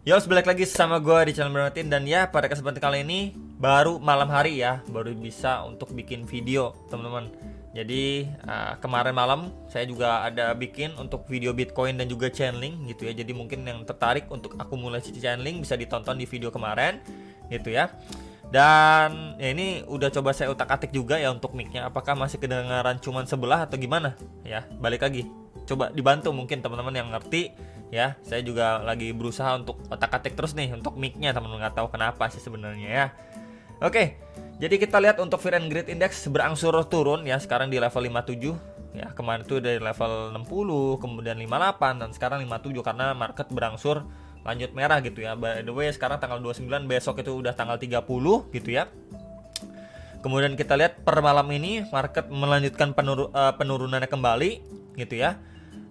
Yo, balik lagi sama gue di channel Bermatin. Dan ya, pada kesempatan kali ini baru malam hari ya, baru bisa untuk bikin video teman-teman. Jadi kemarin malam saya juga ada bikin untuk video Bitcoin dan juga Chainlink gitu ya. Jadi mungkin yang tertarik untuk akumulasi Chainlink bisa ditonton di video kemarin gitu ya. Dan ya ini udah coba saya utak-atik juga ya untuk mic-nya, apakah masih kedengaran cuman sebelah atau gimana ya. Balik lagi, coba dibantu mungkin teman-teman yang ngerti ya. Saya juga lagi berusaha untuk otak-atik terus nih untuk mic-nya, teman-teman, nggak tahu kenapa sih sebenarnya ya. Oke, jadi kita lihat untuk Fear and Greed Index berangsur turun ya, sekarang di level 57 ya. Kemarin itu dari level 60, kemudian 58 dan sekarang 57 karena market berangsur lanjut merah gitu ya. By the way, sekarang tanggal 29, besok itu udah tanggal 30 gitu ya. Kemudian kita lihat per malam ini market melanjutkan penurunannya kembali gitu ya.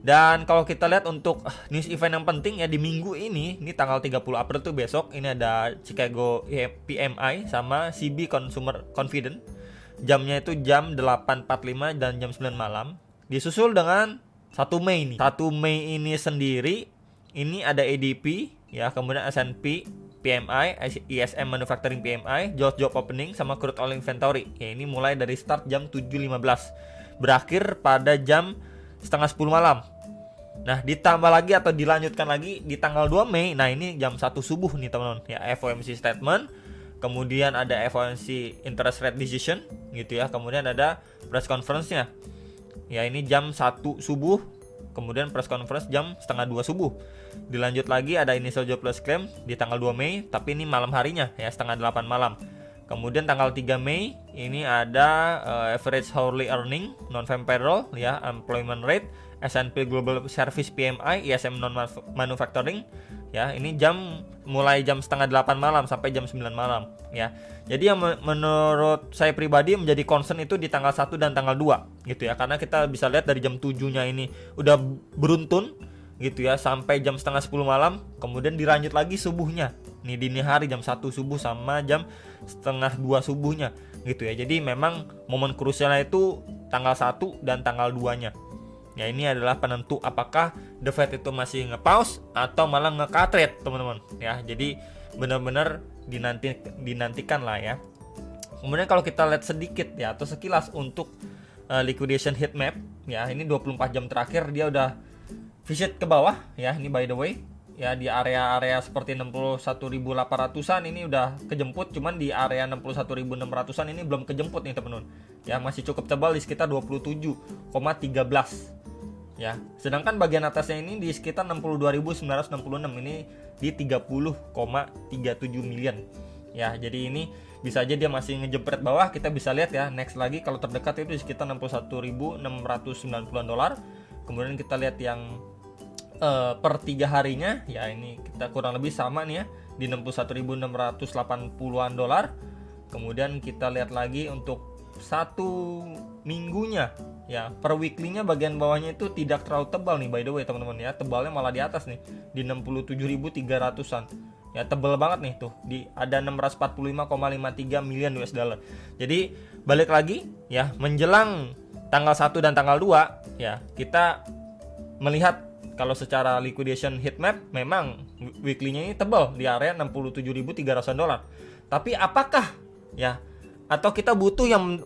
Dan kalau kita lihat untuk news event yang penting ya di minggu ini tanggal 30 April tuh besok, ini ada Chicago PMI sama CB Consumer Confidence. Jamnya itu jam 8.45 dan jam 9 malam. Disusul dengan 1 Mei nih. 1 Mei ini sendiri ini ada ADP ya, kemudian S&P PMI, ISM Manufacturing PMI, job opening sama crude oil inventory. Ya, ini mulai dari start jam 7.15, berakhir pada jam setengah 10 malam. Nah, ditambah lagi atau dilanjutkan lagi di tanggal 2 Mei. Nah, ini jam 1 subuh nih teman-teman. Ya, FOMC statement, kemudian ada FOMC interest rate decision gitu ya. Kemudian ada press conference-nya. Ya, ini jam 1 subuh. Kemudian press conference jam setengah 2 subuh. Dilanjut lagi ada initial jobless claim di tanggal 2 Mei, tapi ini malam harinya ya, setengah 8 malam. Kemudian tanggal 3 Mei ini ada average hourly earning, non-farm payroll ya, employment rate, S&P Global Service PMI, ISM non manufacturing ya. Ini mulai jam setengah 8 malam sampai jam 9 malam ya. Jadi yang menurut saya pribadi menjadi concern itu di tanggal 1 dan tanggal 2 gitu ya. Karena kita bisa lihat dari jam 7-nya ini udah beruntun gitu ya sampai jam setengah 10 malam, kemudian dilanjut lagi subuhnya. Nih dini hari jam 1 subuh sama jam setengah 2 subuhnya gitu ya. Jadi memang momen krusialnya itu tanggal 1 dan tanggal 2-nya. Ya, ini adalah penentu apakah The Fed itu masih nge-pause atau malah nge-cut rate, teman-teman ya. Jadi benar-benar dinantikan lah ya. Kemudian kalau kita lihat sedikit ya atau sekilas untuk liquidation heat map ya, ini 24 jam terakhir dia udah visit ke bawah ya. Ini by the way ya, di area-area seperti 61.800-an ini udah kejemput, cuman di area 61.600-an ini belum kejemput nih teman-teman. Ya, masih cukup tebal di sekitar 27,13 ya. Sedangkan bagian atasnya ini di sekitar 62.966, ini di 30,37 million ya. Jadi ini bisa aja dia masih ngejepret bawah. Kita bisa lihat ya, next lagi kalau terdekat itu di sekitar 61.690 dolar. Kemudian kita lihat yang per 3 harinya ya, ini kita kurang lebih sama nih ya di 61.680-an dolar. Kemudian kita lihat lagi untuk 1 minggunya ya, per weekly-nya bagian bawahnya itu tidak terlalu tebal nih by the way teman-teman ya. Tebalnya malah di atas nih di 67.300-an. Ya, tebal banget nih tuh, di ada 645,53 million US dollar. Jadi balik lagi ya, menjelang tanggal 1 dan tanggal 2 ya, kita melihat kalau secara liquidation heat map memang weekly-nya ini tebal di area 67.300 dolar. Tapi apakah ya, atau kita butuh yang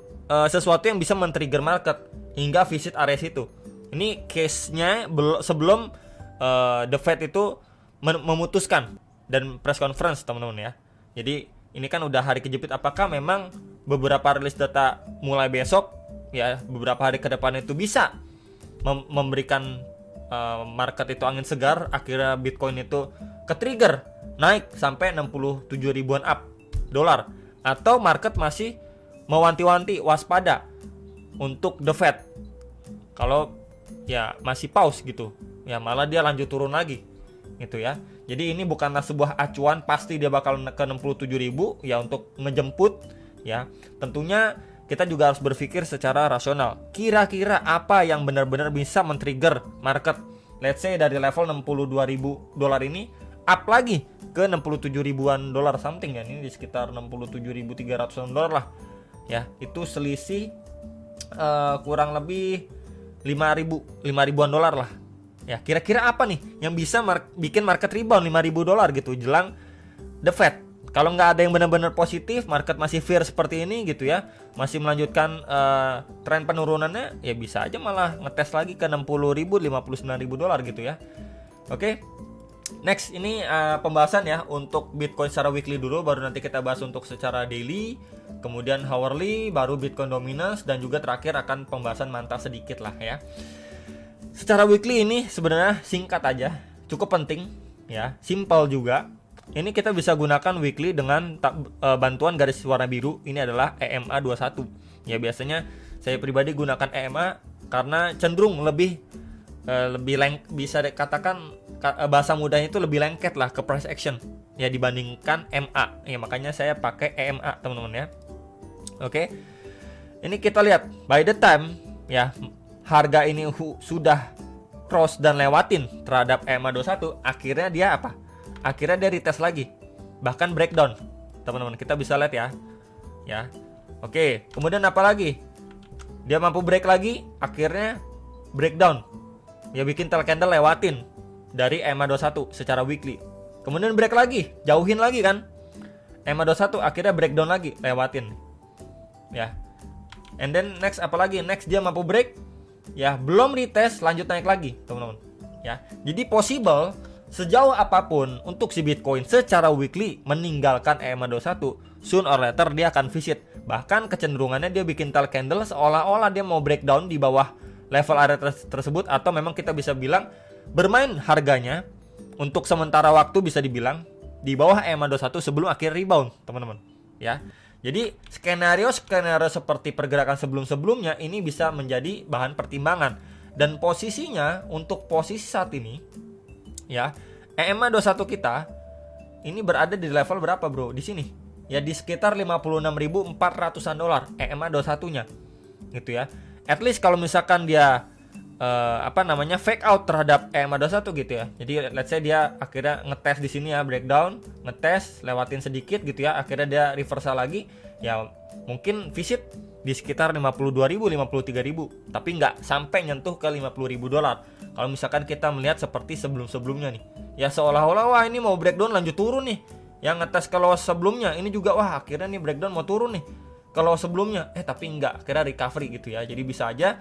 sesuatu yang bisa men-trigger market hingga visit area situ? Ini case-nya sebelum The Fed itu memutuskan dan press conference teman-teman ya. Jadi ini kan udah hari kejepit, apakah memang beberapa rilis data mulai besok ya, beberapa hari ke depan itu bisa memberikan market itu angin segar, akhirnya Bitcoin itu ke-trigger naik sampai 67 ribuan up dolar, atau market masih mewanti-wanti waspada untuk The Fed kalau ya masih pause gitu ya, malah dia lanjut turun lagi gitu ya. Jadi ini bukanlah sebuah acuan pasti dia bakal ke 67 ribu ya untuk ngejemput ya. Tentunya kita juga harus berpikir secara rasional. Kira-kira apa yang benar-benar bisa men-trigger market? Let's say dari level 62.000 dolar ini up lagi ke 67 ribuan dolar something ya. Ini di sekitar 67.300 dolar lah. Ya, itu selisih kurang lebih 5 ribuan dolar lah Ya, kira-kira apa nih yang bisa bikin market rebound $5.000 gitu jelang the Fed? Kalau nggak ada yang benar-benar positif, market masih fear seperti ini gitu ya, masih melanjutkan tren penurunannya, ya bisa aja malah ngetes lagi ke 60.000, $59.000 gitu ya. Oke. Next, ini pembahasan ya untuk Bitcoin secara weekly dulu, baru nanti kita bahas untuk secara daily, kemudian hourly, baru Bitcoin dominance, dan juga terakhir akan pembahasan mantap sedikit lah ya. Secara weekly ini sebenarnya singkat aja, cukup penting ya, simple juga. Ini kita bisa gunakan weekly dengan bantuan garis warna biru. Ini adalah EMA 21. Ya, biasanya saya pribadi gunakan EMA karena cenderung lebih bisa dikatakan bahasa mudahnya itu lebih lengket lah ke price action ya dibandingkan MA. Ya, makanya saya pakai EMA, teman-teman ya. Oke. Ini kita lihat by the time ya harga ini sudah cross dan lewatin terhadap EMA 21, akhirnya dia apa? Akhirnya dia retest lagi, bahkan breakdown, teman-teman. Kita bisa lihat ya. Oke, kemudian apa lagi? Dia mampu break lagi, akhirnya breakdown. Ya, bikin tail candle lewatin dari EMA 21 secara weekly. Kemudian break lagi, jauhin lagi kan. EMA 21 akhirnya breakdown lagi, lewatin. Ya. And then next apa lagi? Next dia mampu break, ya belum retest, lanjut naik lagi, teman-teman. Ya. Jadi possible sejauh apapun untuk si Bitcoin secara weekly meninggalkan EMA 21, soon or later dia akan visit. Bahkan kecenderungannya dia bikin tail candle seolah-olah dia mau breakdown di bawah level area tersebut, atau memang kita bisa bilang bermain harganya untuk sementara waktu bisa dibilang di bawah EMA 21 sebelum akhir rebound, teman-teman. Ya. Jadi skenario seperti pergerakan sebelum-sebelumnya ini bisa menjadi bahan pertimbangan, dan posisinya untuk posisi saat ini ya, EMA 21 kita ini berada di level berapa, bro? Di sini. Ya, di sekitar 56.400-an dolar EMA 21-nya. Gitu ya. At least kalau misalkan dia fake out terhadap EMA 21 gitu ya. Jadi let's say dia akhirnya ngetes di sini ya, breakdown, ngetes, lewatin sedikit gitu ya, akhirnya dia reversal lagi, ya mungkin visit di sekitar 52.000, 53.000, tapi nggak sampai nyentuh ke $50.000. Kalau misalkan kita melihat seperti sebelum-sebelumnya nih, ya seolah-olah wah ini mau breakdown lanjut turun nih. Yang ngetes kalau sebelumnya ini juga wah akhirnya nih breakdown mau turun nih. Kalau sebelumnya tapi enggak, akhirnya recovery gitu ya. Jadi bisa aja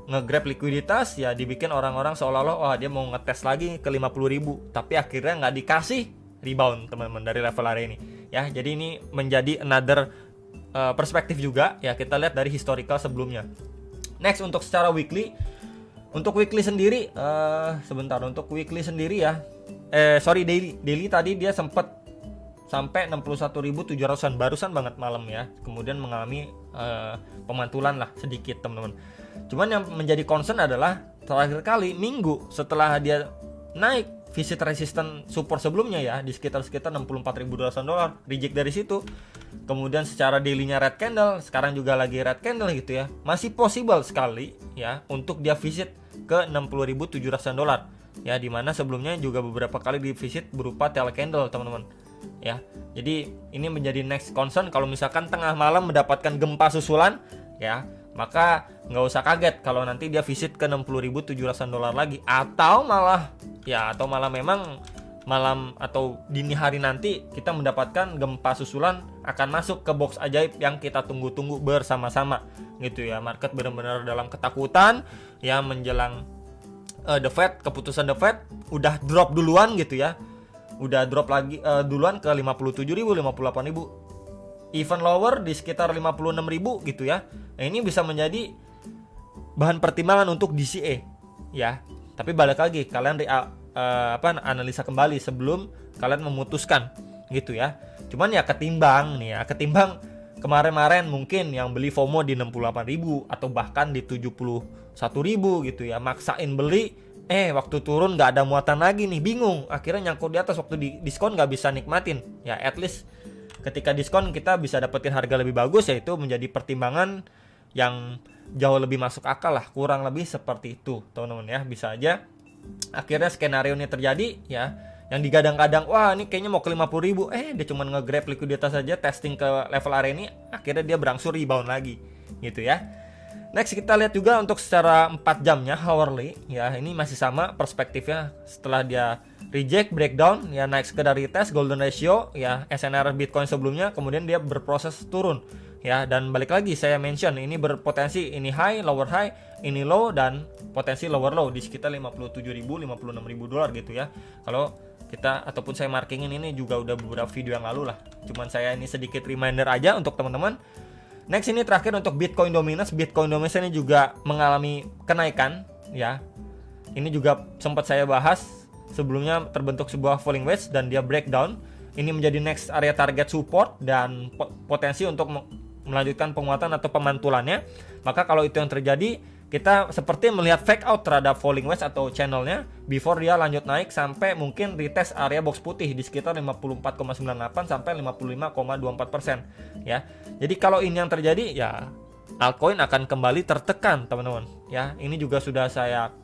nge-grab likuiditas ya, dibikin orang-orang seolah-olah wah dia mau ngetes lagi ke 50.000, tapi akhirnya nggak dikasih rebound, teman-teman, dari level area ini. Ya, jadi ini menjadi another perspektif juga ya, kita lihat dari historical sebelumnya. Next, untuk secara weekly. Untuk weekly sendiri, untuk weekly sendiri ya, daily tadi dia sempat sampai 61.700-an, barusan banget malam ya. Kemudian mengalami pemantulan lah sedikit, teman-teman. Cuman yang menjadi concern adalah terakhir kali minggu setelah dia naik visit resistance support sebelumnya ya di sekitar 64.200-an dolar, reject dari situ. Kemudian secara daily-nya red candle, sekarang juga lagi red candle gitu ya. Masih possible sekali ya untuk dia visit ke 60.700-an dolar. Ya, dimana sebelumnya juga beberapa kali di visit berupa tail candle, teman-teman. Ya. Jadi ini menjadi next concern kalau misalkan tengah malam mendapatkan gempa susulan ya, maka nggak usah kaget kalau nanti dia visit ke 60.700-an dolar lagi, atau malah memang malam atau dini hari nanti kita mendapatkan gempa susulan akan masuk ke box ajaib yang kita tunggu-tunggu bersama-sama gitu ya. Market benar-benar dalam ketakutan ya menjelang the Fed, keputusan the Fed udah drop duluan gitu ya. Udah drop lagi duluan ke 57.000, 58.000. Even lower di sekitar 56.000 gitu ya. Nah, ini bisa menjadi bahan pertimbangan untuk DCA ya. Tapi balik lagi, kalian analisa kembali sebelum kalian memutuskan gitu ya. Cuman ya ketimbang kemarin mungkin yang beli FOMO di 68.000 atau bahkan di 71.000 gitu ya, maksain beli, waktu turun nggak ada muatan lagi nih, bingung, akhirnya nyangkut di atas, waktu di diskon nggak bisa nikmatin ya. At least ketika diskon kita bisa dapetin harga lebih bagus, yaitu menjadi pertimbangan yang jauh lebih masuk akal lah, kurang lebih seperti itu, teman-teman ya. Bisa aja akhirnya skenario ini terjadi ya, yang digadang-gadang wah ini kayaknya mau ke 50.000, dia cuma nge-grab likuiditas saja, testing ke level area ini, akhirnya dia berangsur rebound lagi gitu ya. Next kita lihat juga untuk secara 4 jamnya hourly ya, ini masih sama perspektifnya. Setelah dia reject, breakdown ya, naik sekedar retest golden ratio ya, SNR Bitcoin sebelumnya, kemudian dia berproses turun ya, dan balik lagi saya mention ini berpotensi ini high, lower high, ini low, dan potensi lower low di sekitar 57.000 56.000 dolar gitu ya. Kalau kita ataupun saya markingin ini juga udah beberapa video yang lalu lah, cuman saya ini sedikit reminder aja untuk teman-teman. Next ini terakhir untuk Bitcoin Dominance. Bitcoin Dominance ini juga mengalami kenaikan ya. Ini juga sempat saya bahas sebelumnya, terbentuk sebuah falling wedge dan dia breakdown. Ini menjadi next area target support dan potensi untuk melanjutkan penguatan atau pemantulannya. Maka kalau itu yang terjadi, kita seperti melihat fake out terhadap falling wedge atau channelnya before dia lanjut naik sampai mungkin retest area box putih di sekitar 54,98 sampai 55,24% ya. Jadi kalau ini yang terjadi ya, altcoin akan kembali tertekan teman-teman ya. Ini juga sudah saya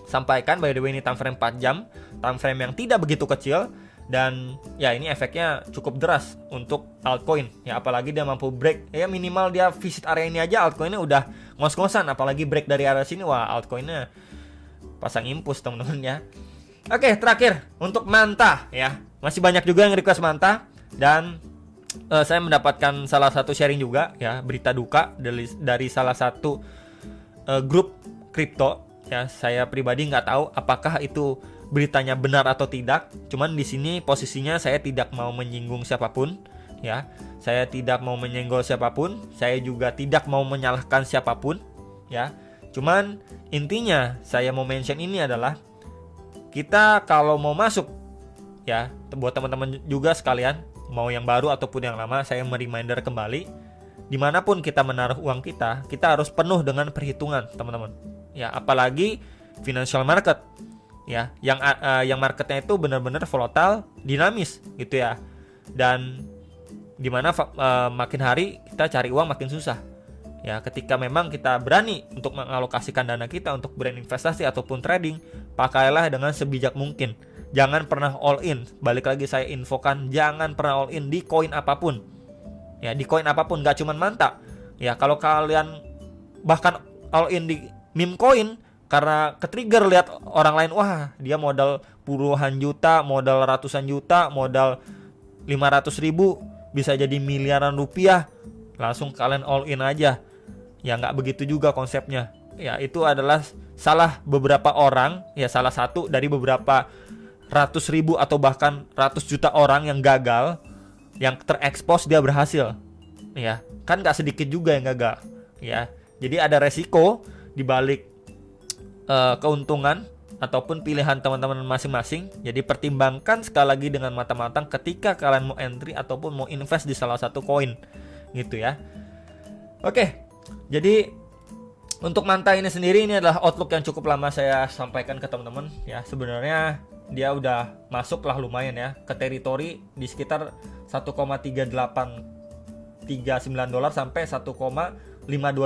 sampaikan, by the way ini time frame 4 jam, time frame yang tidak begitu kecil. Dan ya ini efeknya cukup deras untuk altcoin ya, apalagi dia mampu break ya, minimal dia visit area ini aja altcoinnya udah ngos-ngosan, apalagi break dari area sini, wah altcoinnya pasang impus teman-teman ya. Oke, terakhir untuk Manta ya, masih banyak juga yang request Manta, dan saya mendapatkan salah satu sharing juga ya, berita duka dari salah satu grup kripto ya. Saya pribadi nggak tahu apakah itu beritanya benar atau tidak. Cuman di sini posisinya saya tidak mau menyinggung siapapun ya. Saya tidak mau menyenggol siapapun, saya juga tidak mau menyalahkan siapapun ya. Cuman intinya saya mau mention ini adalah, kita kalau mau masuk ya, buat teman-teman juga sekalian, mau yang baru ataupun yang lama, saya mereminder kembali, dimanapun kita menaruh uang kita, kita harus penuh dengan perhitungan teman-teman ya. Apalagi financial market ya, yang marketnya itu benar-benar volatile, dinamis gitu ya, dan dimana makin hari kita cari uang makin susah ya. Ketika memang kita berani untuk mengalokasikan dana kita untuk brand investasi ataupun trading, pakailah dengan sebijak mungkin. Jangan pernah all in. Balik lagi saya infokan, jangan pernah all in di koin apapun ya, di koin apapun, gak cuman Manta ya. Kalau kalian bahkan all in di meme coin karena ketrigger lihat orang lain, wah dia modal puluhan juta, modal ratusan juta, modal 500.000, bisa jadi miliaran rupiah, langsung kalian all in aja ya. Nggak begitu juga konsepnya ya. Itu adalah salah beberapa orang ya, salah satu dari beberapa ratus ribu atau bahkan ratus juta orang yang gagal, yang terekspos dia berhasil ya. Kan nggak sedikit juga yang gagal ya. Jadi ada resiko di balik keuntungan ataupun pilihan teman-teman masing-masing. Jadi pertimbangkan sekali lagi dengan matang-matang ketika kalian mau entry ataupun mau invest di salah satu koin gitu ya. Oke, jadi untuk Manta ini sendiri, ini adalah outlook yang cukup lama saya sampaikan ke teman-teman ya. Sebenarnya dia udah masuk lah lumayan ya ke teritori di sekitar 1,3839 dolar sampai 1,52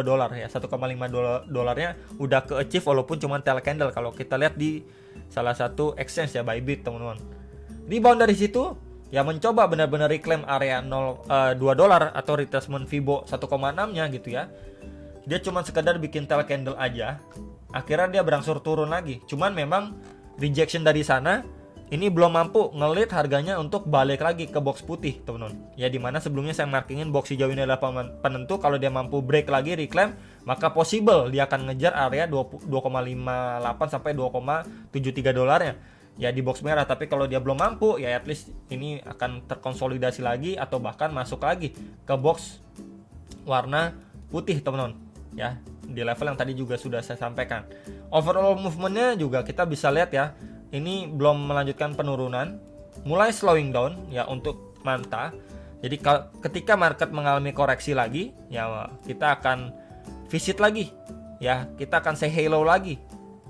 dolar ya. 1,5 dolarnya udah ke achieve walaupun cuma tail candle kalau kita lihat di salah satu exchange ya, Bybit teman-teman. Rebound dari situ ya, mencoba benar-benar reclaim area 2 dolar atau retracement Fibo 1,6 nya gitu ya. Dia cuma sekedar bikin tail candle aja, akhirnya dia berangsur turun lagi. Cuman memang rejection dari sana ini belum mampu ngelit harganya untuk balik lagi ke box putih teman-teman ya, dimana sebelumnya saya markingin box hijau ini adalah penentu. Kalau dia mampu break lagi reclaim, maka possible dia akan ngejar area 2,58 sampai 2,73 dolarnya ya di box merah. Tapi kalau dia belum mampu ya, at least ini akan terkonsolidasi lagi atau bahkan masuk lagi ke box warna putih teman-teman ya, di level yang tadi juga sudah saya sampaikan. Overall movementnya juga kita bisa lihat ya, ini belum melanjutkan penurunan, mulai slowing down ya untuk Manta. Jadi ketika market mengalami koreksi lagi ya, kita akan visit lagi ya, kita akan say hello lagi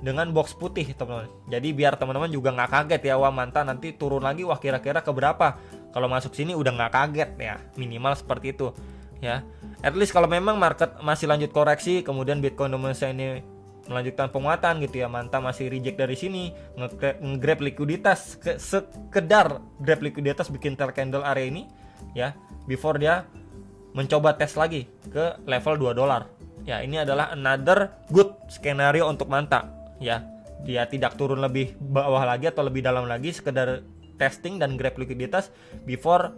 dengan box putih teman-teman. Jadi biar teman-teman juga nggak kaget ya, wah Manta nanti turun lagi, wah kira-kira ke berapa. Kalau masuk sini udah nggak kaget ya, minimal seperti itu ya. At least kalau memang market masih lanjut koreksi, kemudian Bitcoin Indonesia ini melanjutkan penguatan gitu ya, Manta masih reject dari sini, nge-grab likuiditas, sekedar grab likuiditas, bikin tail candle area ini ya, before dia mencoba tes lagi ke level 2 dolar Ya, ini adalah another good skenario untuk Manta. Ya, dia tidak turun lebih bawah lagi atau lebih dalam lagi, sekedar testing dan grab likuiditas before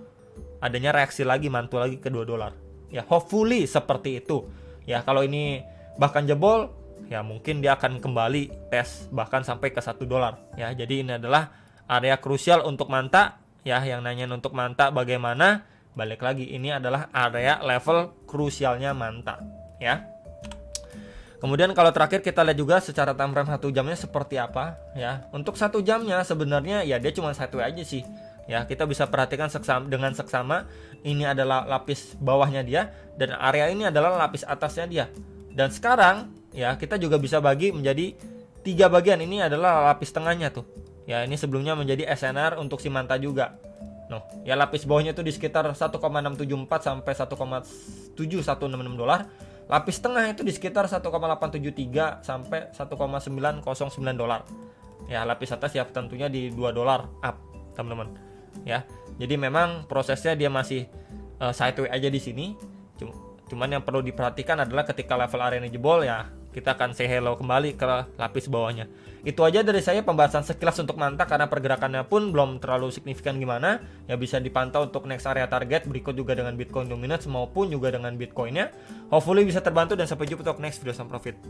adanya reaksi lagi, mantul lagi ke 2 dolar. Ya, hopefully seperti itu. Ya, kalau ini bahkan jebol, ya mungkin dia akan kembali tes bahkan sampai ke 1 dolar. Ya, jadi ini adalah area krusial untuk Manta. Ya, yang nanyain untuk Manta bagaimana? Balik lagi, ini adalah area level krusialnya Manta. Ya. Kemudian kalau terakhir kita lihat juga secara time frame 1 jamnya seperti apa ya. Untuk 1 jamnya sebenarnya ya dia cuma satu aja sih. Ya, kita bisa perhatikan dengan seksama ini adalah lapis bawahnya dia dan area ini adalah lapis atasnya dia. Dan sekarang ya kita juga bisa bagi menjadi 3 bagian. Ini adalah lapis tengahnya tuh. Ya, ini sebelumnya menjadi SNR untuk si Manta juga. Noh, ya lapis bawahnya itu di sekitar 1,674 sampai 1,7166 dolar. Lapis tengah itu di sekitar 1,873 sampai 1,909 dolar. Ya, lapis atas ya tentunya di 2 dolar up, teman-teman. Ya. Jadi memang prosesnya dia masih sideways aja di sini. Cuman yang perlu diperhatikan adalah ketika level area ini jebol ya, kita akan say hello kembali ke lapis bawahnya. Itu aja dari saya pembahasan sekilas untuk Manta, karena pergerakannya pun belum terlalu signifikan gimana. Ya, bisa dipantau untuk next area target, berikut juga dengan Bitcoin Dominance maupun juga dengan Bitcoinnya. Hopefully bisa terbantu dan sampai jumpa untuk next video sama profit.